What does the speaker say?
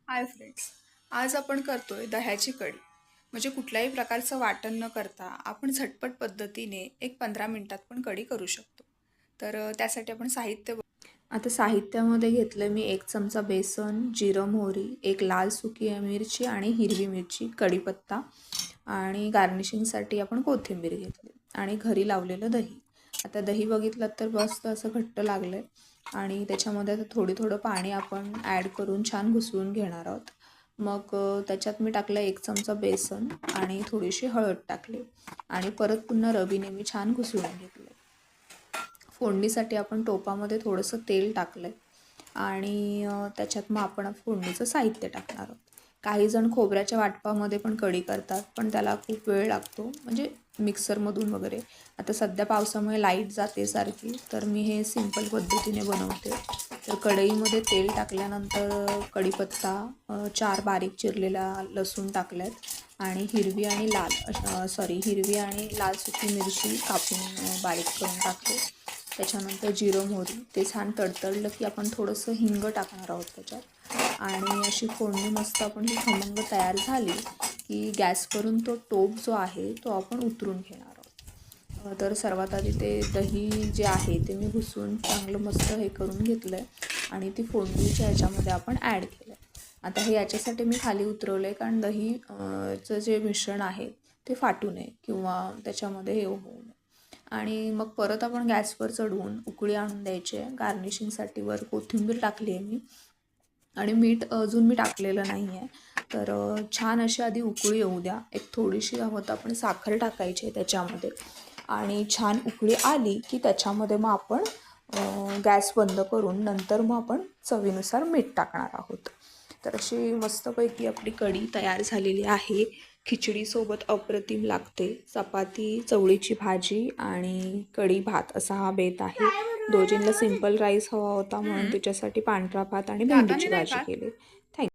Hi friends, आज आपण करतोय दह्याची कढी. म्हणजे कुठल्याही प्रकारचं वाटण न करता आपण झटपट पद्धतीने एक 15 मिनिटात पण कढी करू शकतो. तर त्यासाठी आपण आता साहित्यामध्ये घेतलं मी 1 चमचा बेसन, जिरं मोहरी, एक लाल सुकी मिरची आणि हिरवी मिरची, कढीपत्ता आणि गार्निशिंगसाठी आपण कोथिंबीर घेतली आणि घरी लावलेलं दही. आता दही बघितलं तर मस्त असं घट्ट लागलं आहे आणि त्याच्यामध्ये आता थोडं पाणी आपण ॲड करून छान घुसवून घेणार आहोत. मग त्याच्यात मी टाकलं 1 चमचा बेसन आणि थोडीशी हळद टाकली आणि परत पुन्हा रवीने मी छान घुसवून घेतलं. फोडणीसाठी आपण टोपामध्ये थोडंसं तेल टाकलं आहे आणि त्याच्यात मग आपण फोडणीचं साहित्य टाकणार आहोत. काही जण खोबऱ्याच्या वाटपामध्ये पण कढी करतात, पण त्याला खूप वेळ लागतो, म्हणजे मिक्सरमधून वगैरे. आता सध्या पावसामुळे लाईट जाते सारखी, तर मी हे सिंपल पद्धतीने बनवते. तर कढईमध्ये तेल टाकल्यानंतर कढीपत्ता, 4 बारीक चिरलेला लसूण टाकल्यात आणि हिरवी आणि लाल सुकी मिरची कापून बारीक करून टाकते. त्याच्यानंतर जिरं मोहरी ते छान तडतडलं की आपण थोडंसं हिंग टाकणार आहोत त्याच्यात आणि अशी फोडणी मस्त आपण ही खमंग तयार झाली की गॅसवरून तो टोप जो आहे तो आपण उतरून घेणार आहोत. तर सर्वात आधी ते दही जे आहे ते मी घुसवून चांगलं मस्त हे करून घेतलं आहे आणि ती फोडणीच्या ह्याच्यामध्ये आपण ॲड केलं आहे. आता हे याच्यासाठी मी खाली उतरवलं आहे कारण दहीचं जे मिश्रण आहे ते फाटू नये किंवा त्याच्यामध्ये हे होऊ नये. आणि मग परत आपण गॅसवर चढवून उकळी आणून द्यायची आहे. गार्निशिंगसाठी वर कोथिंबीर टाकली आहे मी आणि मीठ अजून मी टाकलेलं नाही आहे. तर छान अशी आधी उकळी येऊ द्या. एक थोडीशी हवं तर आपण साखर टाकायची आहे त्याच्यामध्ये आणि छान उकळी आली की त्याच्यामध्ये मग आपण गॅस बंद करून नंतर मग आपण चवीनुसार मीठ टाकणार आहोत. तर अशी मस्तपैकी आपली कढी तयार झालेली आहे. खिचडीसोबत अप्रतिम लागते. चपाती, चवळीची भाजी आणि कढी भात असा हा बेत आहे. दोजींना सिंपल राईस हवा होता म्हणून त्याच्यासाठी पांढरा भात आणि भेंडीची भाजी केली. थँक्यू.